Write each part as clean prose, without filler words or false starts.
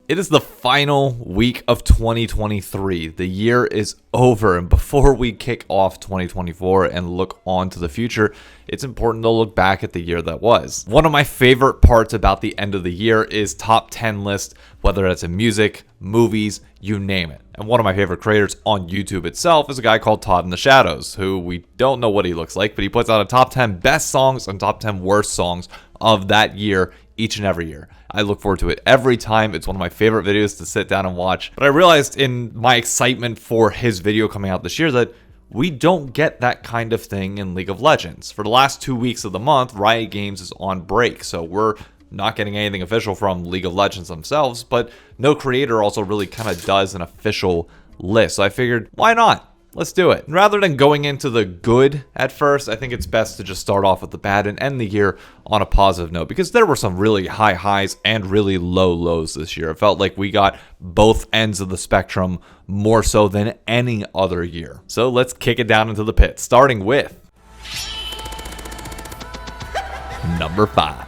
It is the final week of 2023. The year is over, and before we kick off 2024 and look on to the future, it's important to look back at the year that was. One of my favorite parts about the end of the year is top 10 list, whether that's in music, movies, you name it. And one of my favorite creators on YouTube itself is a guy called Todd in the Shadows, who we don't know what he looks like, but he puts out a top 10 best songs and top 10 worst songs of that year each and every year. I look forward to it every time. It's one of my favorite videos to sit down and watch. But I realized in my excitement for his video coming out this year that we don't get that kind of thing in League of Legends. For the last 2 weeks of the month, Riot Games is on break, so we're not getting anything official from League of Legends themselves, but no creator also really kind of does an official list. So I figured, why not? Let's do it. And rather than going into the good at first, I think it's best to just start off with the bad and end the year on a positive note, because there were some really high highs and really low lows this year. It felt like we got both ends of the spectrum more so than any other year. So let's kick it down into the pit, starting with number 5.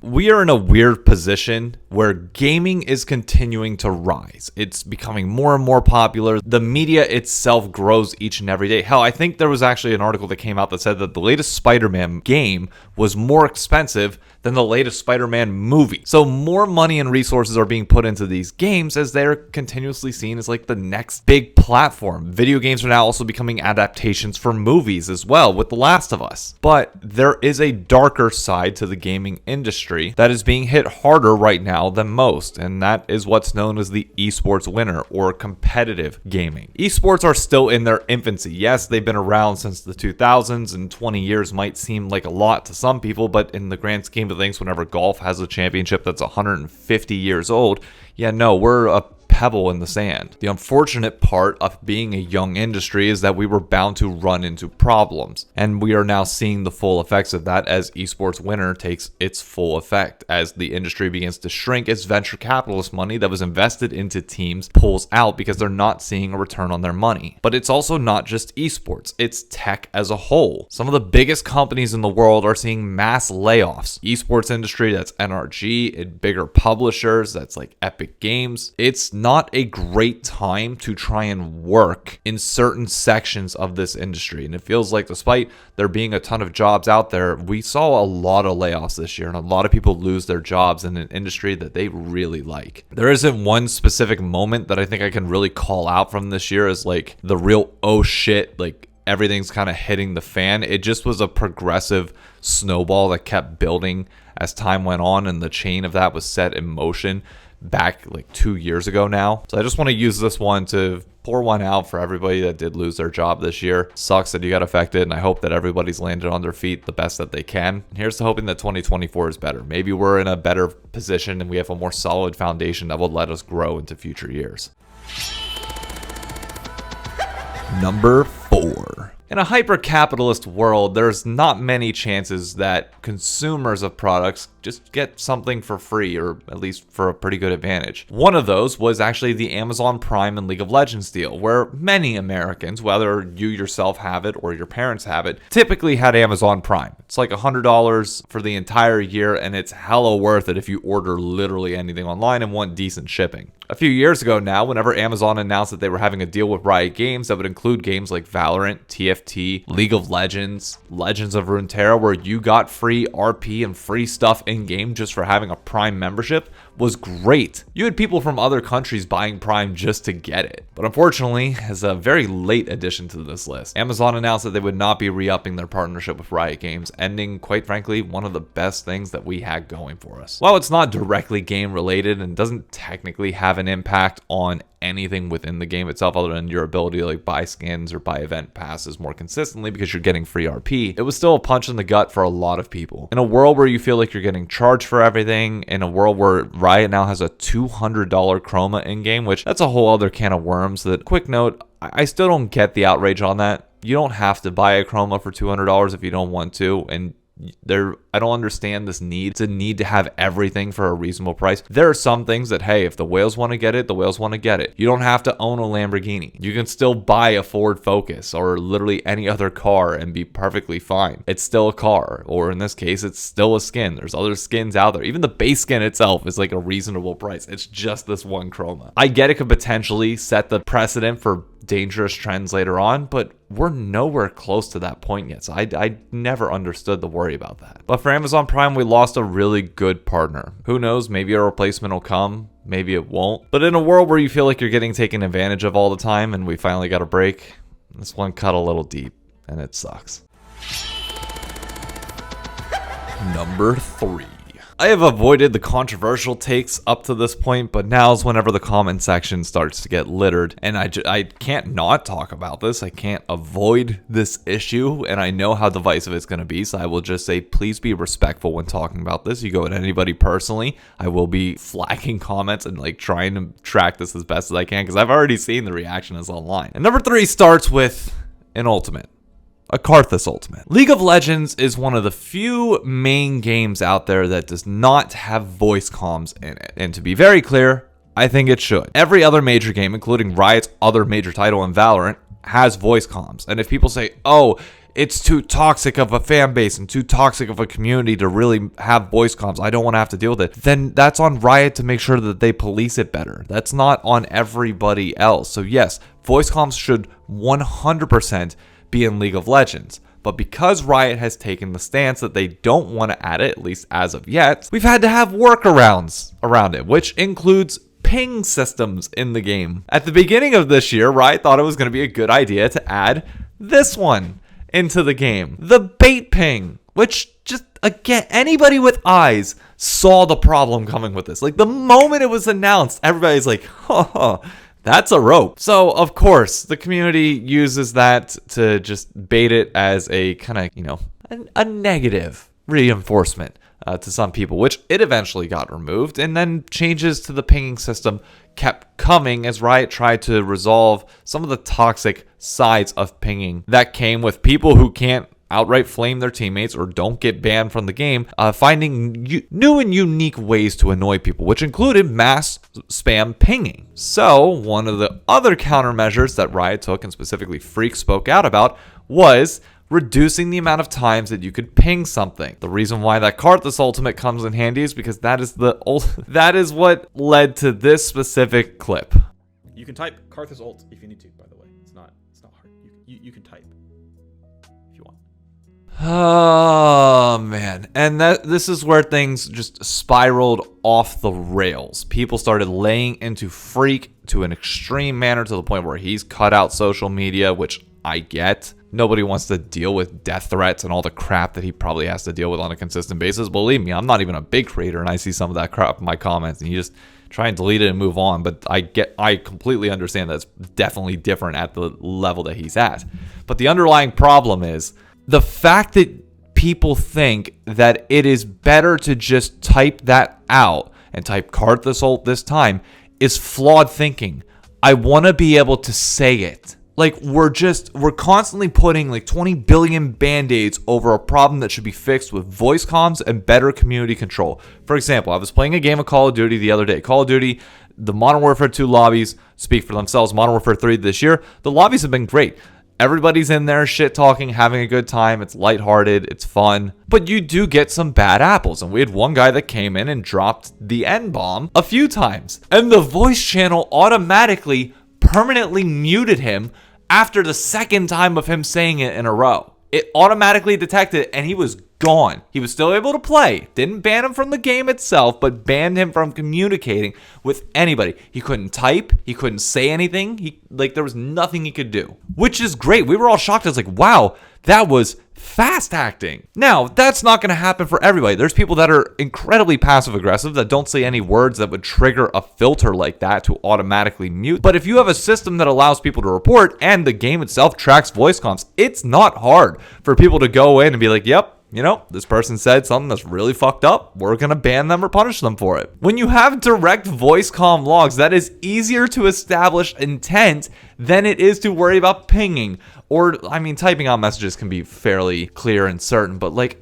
We are in a weird position where gaming is continuing to rise. It's becoming more and more popular. The media itself grows each and every day. Hell, I think there was actually an article that came out that said that the latest Spider-Man game was more expensive than the latest Spider-Man movie. So more money and resources are being put into these games as they're continuously seen as like the next big platform. Video games are now also becoming adaptations for movies as well, with The Last of Us. But there is a darker side to the gaming industry that is being hit harder right now than most, and that is what's known as the esports winner, or competitive gaming. Esports are still in their infancy. Yes, they've been around since the 2000s, and 20 years might seem like a lot to some people, but in the grand scheme of things, whenever golf has a championship that's 150 years old, yeah, no, we're a pebble in the sand. The unfortunate part of being a young industry is that we were bound to run into problems, and we are now seeing the full effects of that as esports winner takes its full effect, as the industry begins to shrink as venture capitalist money that was invested into teams pulls out because they're not seeing a return on their money. But it's also not just esports, it's tech as a whole. Some of the biggest companies in the world are seeing mass layoffs. Esports industry, that's NRG, and bigger publishers, that's like Epic Games. It's not a great time to try and work in certain sections of this industry. And it feels like despite there being a ton of jobs out there, we saw a lot of layoffs this year and a lot of people lose their jobs in an industry that they really like. There isn't one specific moment that I think I can really call out from this year as like the real oh shit, like everything's kind of hitting the fan. It just was a progressive snowball that kept building as time went on, and the chain of that was set in motion back like 2 years ago now. So I just want to use this one to pour one out for everybody that did lose their job this year. Sucks that you got affected, and I hope that everybody's landed on their feet the best that they can. And here's to hoping that 2024 is better. Maybe we're in a better position and we have a more solid foundation that will let us grow into future years. Number 4. In a hyper-capitalist world, there's not many chances that consumers of products just get something for free, or at least for a pretty good advantage. One of those was actually the Amazon Prime and League of Legends deal, where many Americans, whether you yourself have it or your parents have it, typically had Amazon Prime. It's like $100 for the entire year, and it's hella worth it if you order literally anything online and want decent shipping. A few years ago now, whenever Amazon announced that they were having a deal with Riot Games that would include games like Valorant, TFT, League of Legends, Legends of Runeterra, where you got free RP and free stuff in-game just for having a Prime membership, was great. You had people from other countries buying Prime just to get it. But unfortunately, as a very late addition to this list, Amazon announced that they would not be re-upping their partnership with Riot Games, ending, quite frankly, one of the best things that we had going for us. While it's not directly game related and doesn't technically have an impact on anything within the game itself other than your ability to like buy skins or buy event passes more consistently because you're getting free RP, it was still a punch in the gut for a lot of people. In a world where you feel like you're getting charged for everything, in a world where Riot now has a $200 chroma in-game, which that's a whole other can of worms. That, quick note, I still don't get the outrage on that. You don't have to buy a chroma for $200 if you don't want to, and I don't understand this need. It's a need to have everything for a reasonable price. There are some things that, hey, if the whales want to get it, the whales want to get it. You don't have to own a Lamborghini. You can still buy a Ford Focus or literally any other car and be perfectly fine. It's still a car, or in this case, it's still a skin. There's other skins out there. Even the base skin itself is like a reasonable price. It's just this one chroma. I get it could potentially set the precedent for dangerous trends later on, but we're nowhere close to that point yet. So I never understood the worry about that. But for Amazon Prime, we lost a really good partner. Who knows? Maybe a replacement will come. Maybe it won't. But in a world where you feel like you're getting taken advantage of all the time and we finally got a break, this one cut a little deep and it sucks. Number 3. I have avoided the controversial takes up to this point, but now's whenever the comment section starts to get littered, and I can't not talk about this. I can't avoid this issue, and I know how divisive it's going to be, so I will just say please be respectful when talking about this. You go at anybody personally, I will be flagging comments and like trying to track this as best as I can, because I've already seen the reaction is online. And number 3 starts with an ultimate. A Karthus Ultimate. League of Legends is one of the few main games out there that does not have voice comms in it. And to be very clear, I think it should. Every other major game, including Riot's other major title in Valorant, has voice comms. And if people say, oh, it's too toxic of a fan base and too toxic of a community to really have voice comms, I don't want to have to deal with it, then that's on Riot to make sure that they police it better. That's not on everybody else. So yes, voice comms should 100% be in League of Legends. But because Riot has taken the stance that they don't want to add it, at least as of yet, we've had to have workarounds around it, which includes ping systems in the game. At the beginning of this year, Riot thought it was going to be a good idea to add this one into the game. The bait ping, which just, again, anybody with eyes saw the problem coming with this. Like the moment it was announced, everybody's like, oh, that's a rope. So, of course, the community uses that to just bait it as a kind of, a negative reinforcement to some people, which it eventually got removed. And then changes to the pinging system kept coming as Riot tried to resolve some of the toxic sides of pinging that came with people who can't outright flame their teammates or don't get banned from the game, finding new and unique ways to annoy people, which included mass spam pinging. So one of the other countermeasures that Riot took, and specifically Freak spoke out about, was reducing the amount of times that you could ping something. The reason why that Karthus Ultimate comes in handy is because that is what led to this specific clip. You can type Karthus ult if you need to, by the way. It's not hard. You can type. Oh man, and this is where things just spiraled off the rails. People started laying into Freak to an extreme manner, to the point where he's cut out social media, which I get. Nobody wants to deal with death threats and all the crap that he probably has to deal with on a consistent basis. Believe me, I'm not even a big creator, and I see some of that crap in my comments, and you just try and delete it and move on. But I completely understand that it's definitely different at the level that he's at. But the underlying problem is the fact that people think that it is better to just type that out and type Karthus ult this time is flawed thinking. I want to be able to say it. Like, we're constantly putting like 20 billion band-aids over a problem that should be fixed with voice comms and better community control. For example, I was playing a game of Call of Duty the other day. Call of Duty, the Modern Warfare 2 lobbies speak for themselves. Modern Warfare 3 this year, the lobbies have been great. Everybody's in there shit-talking, having a good time. It's lighthearted. It's fun. But you do get some bad apples. And we had one guy that came in and dropped the N-bomb a few times. And the voice channel automatically, permanently muted him after the second time of him saying it in a row. It automatically detected it, and he was gone. He was still able to play. Didn't ban him from the game itself, but banned him from communicating with anybody. He couldn't type. He couldn't say anything. There was nothing he could do, which is great. We were all shocked. I was like, wow, that was fast acting. Now, that's not going to happen for everybody. There's people that are incredibly passive aggressive that don't say any words that would trigger a filter like that to automatically mute. But if you have a system that allows people to report and the game itself tracks voice comms, it's not hard for people to go in and be like, yep, this person said something that's really fucked up. We're going to ban them or punish them for it. When you have direct voice comm logs, that is easier to establish intent than it is to worry about pinging. Or, I mean, typing out messages can be fairly clear and certain, but like,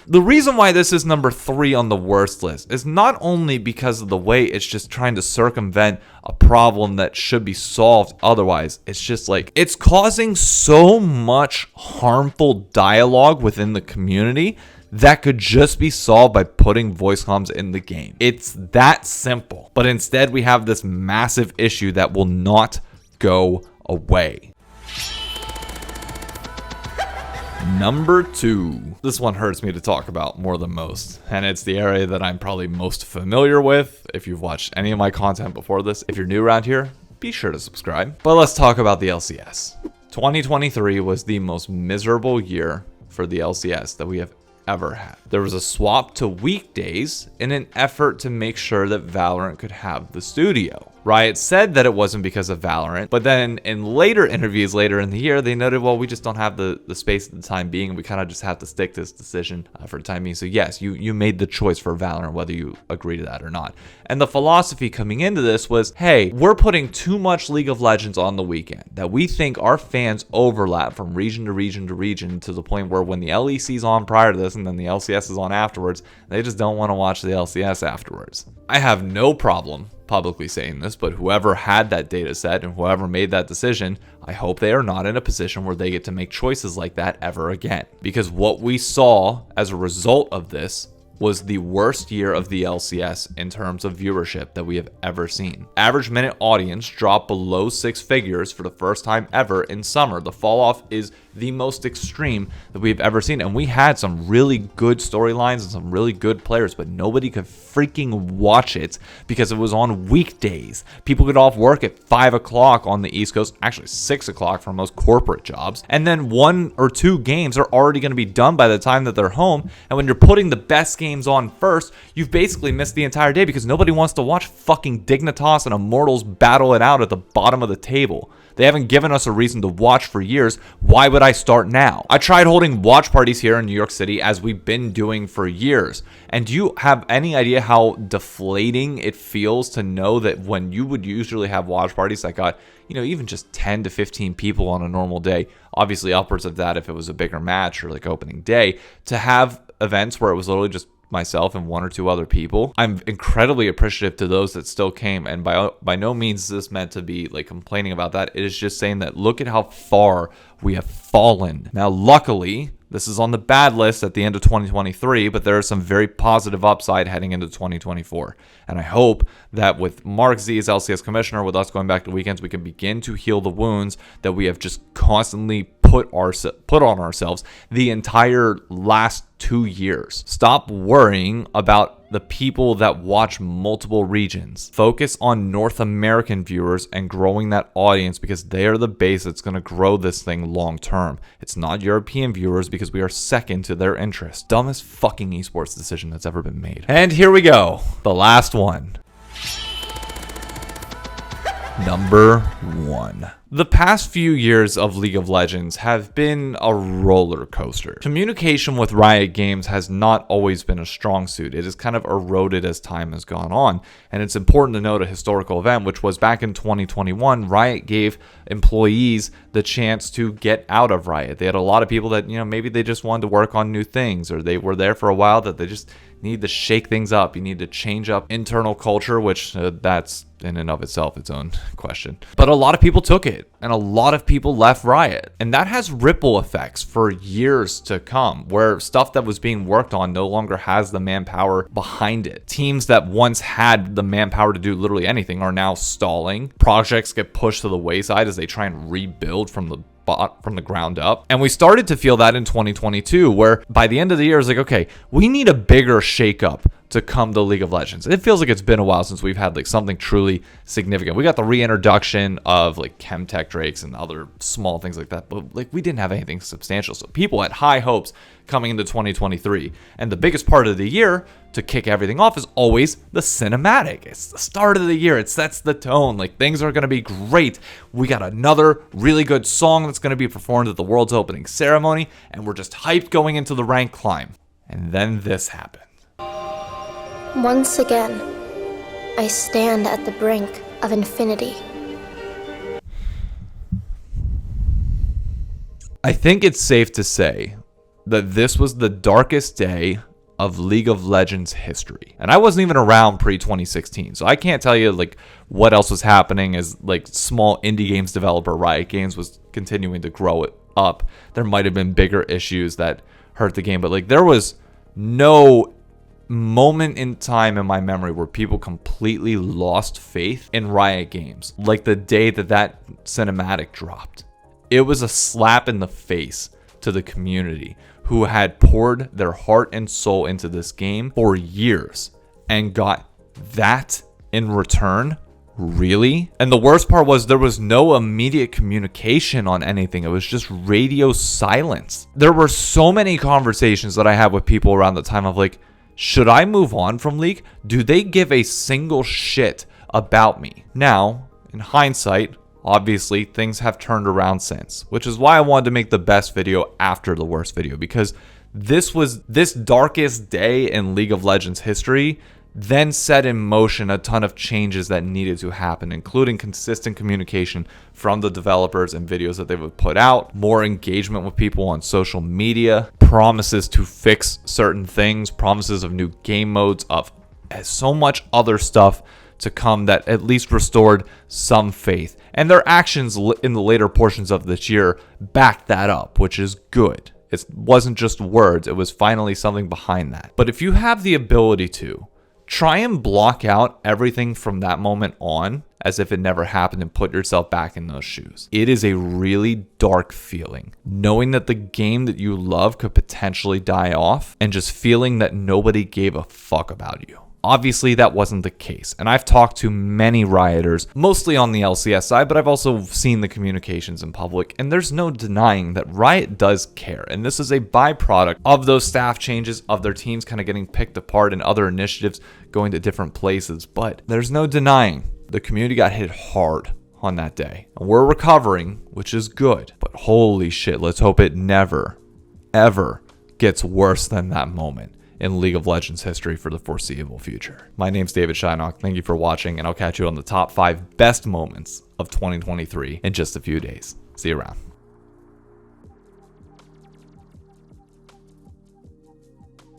the reason why this is number 3 on the worst list is not only because of the way it's just trying to circumvent a problem that should be solved otherwise. It's just like, it's causing so much harmful dialogue within the community that could just be solved by putting voice comms in the game. It's that simple. But instead, we have this massive issue that will not go away. Number 2. This one hurts me to talk about more than most, and it's the area that I'm probably most familiar with. If you've watched any of my content before this, if you're new around here, be sure to subscribe. But let's talk about the LCS. 2023 was the most miserable year for the LCS that we have ever had. There was a swap to weekdays in an effort to make sure that Valorant could have the studio. Riot said that it wasn't because of Valorant, but then in later interviews later in the year, they noted, well, we just don't have the space at the time being, and we kind of just have to stick to this decision for the time being. So yes, you made the choice for Valorant, whether you agree to that or not. And the philosophy coming into this was, hey, we're putting too much League of Legends on the weekend, that we think our fans overlap from region to region to region to the point where when the LEC is on prior to this and then the LCS is on afterwards, they just don't want to watch the LCS afterwards. I have no problem publicly saying this, but whoever had that data set and whoever made that decision, I hope they are not in a position where they get to make choices like that ever again. Because what we saw as a result of this was the worst year of the LCS in terms of viewership that we have ever seen. Average minute audience dropped below 6 figures for the first time ever in summer. The fall off is the most extreme that we've ever seen, and we had some really good storylines and some really good players, but nobody could freaking watch it because it was on weekdays. People get off work at 5 o'clock on the East Coast, actually 6 o'clock for most corporate jobs, and then 1 or 2 games are already going to be done by the time that they're home. And when you're putting the best games on first, you've basically missed the entire day because nobody wants to watch fucking Dignitas and Immortals battle it out at the bottom of the table. They haven't given us a reason to watch for years. Why would I start now? I tried holding watch parties here in New York City, as we've been doing for years. And do you have any idea how deflating it feels to know that when you would usually have watch parties that got, even just 10 to 15 people on a normal day, obviously upwards of that if it was a bigger match or like opening day, to have events where it was literally just myself and 1 or 2 other people? I'm incredibly appreciative to those that still came, and by no means is this meant to be like complaining about that. It is just saying that look at how far we have fallen. Now, luckily, this is on the bad list at the end of 2023, but there is some very positive upside heading into 2024. And I hope that with Mark Z as LCS commissioner, with us going back to weekends, we can begin to heal the wounds that we have just constantly put on ourselves the entire last 2 years. Stop worrying about the people that watch multiple regions. Focus on North American viewers and growing that audience, because they are the base that's going to grow this thing long term. It's not European viewers, because we are second to their interest. Dumbest fucking esports decision that's ever been made. And here we go. The last one. Number 1. The past few years of League of Legends have been a roller coaster. Communication with Riot Games has not always been a strong suit. It has kind of eroded as time has gone on. And it's important to note a historical event, which was back in 2021, Riot gave employees the chance to get out of Riot. They had a lot of people that, maybe they just wanted to work on new things, or they were there for a while that they just need to shake things up. You need to change up internal culture, which that's in and of itself its own question. But a lot of people took it, and a lot of people left Riot. And that has ripple effects for years to come, where stuff that was being worked on no longer has the manpower behind it. Teams that once had the manpower to do literally anything are now stalling. Projects get pushed to the wayside as they try and rebuild from the ground up. And we started to feel that in 2022, where by the end of the year, it's like, okay, we need a bigger shakeup to come to League of Legends. It feels like it's been a while since we've had like something truly significant. We got the reintroduction of like Chemtech Drakes and other small things like that, but like we didn't have anything substantial. So people had high hopes coming into 2023. And the biggest part of the year to kick everything off is always the cinematic. It's the start of the year. It sets the tone. Like, things are going to be great. We got another really good song that's going to be performed at the world's opening ceremony, and we're just hyped going into the rank climb. And then this happened. Once again, I stand at the brink of infinity. I think it's safe to say that this was the darkest day of League of Legends history. And I wasn't even around pre-2016, so I can't tell you like what else was happening as like small indie games developer Riot Games was continuing to grow it up. There might have been bigger issues that hurt the game, but like there was no moment in time in my memory where people completely lost faith in Riot Games. Like the day that cinematic dropped. It was a slap in the face to the community who had poured their heart and soul into this game for years and got that in return. Really? And the worst part was there was no immediate communication on anything. It was just radio silence. There were so many conversations that I had with people around the time of like, should I move on from League? Do they give a single shit about me? Now, in hindsight, obviously things have turned around since, which is why I wanted to make the best video after the worst video, because this darkest day in League of Legends history then set in motion a ton of changes that needed to happen, including consistent communication from the developers and videos that they would put out, more engagement with people on social media, promises to fix certain things, promises of new game modes, of so much other stuff to come that at least restored some faith. And their actions in the later portions of this year backed that up, which is good. It wasn't just words, it was finally something behind that. But if you have the ability to, try and block out everything from that moment on as if it never happened and put yourself back in those shoes. It is a really dark feeling, knowing that the game that you love could potentially die off and just feeling that nobody gave a fuck about you. Obviously, that wasn't the case, and I've talked to many Rioters, mostly on the LCS side, but I've also seen the communications in public, and there's no denying that Riot does care, and this is a byproduct of those staff changes, of their teams kind of getting picked apart and other initiatives going to different places, but there's no denying the community got hit hard on that day. And we're recovering, which is good, but holy shit, let's hope it never, ever gets worse than that moment in League of Legends history for the foreseeable future. My name's David Shynock. Thank you for watching, and I'll catch you on the top 5 best moments of 2023 in just a few days. See you around.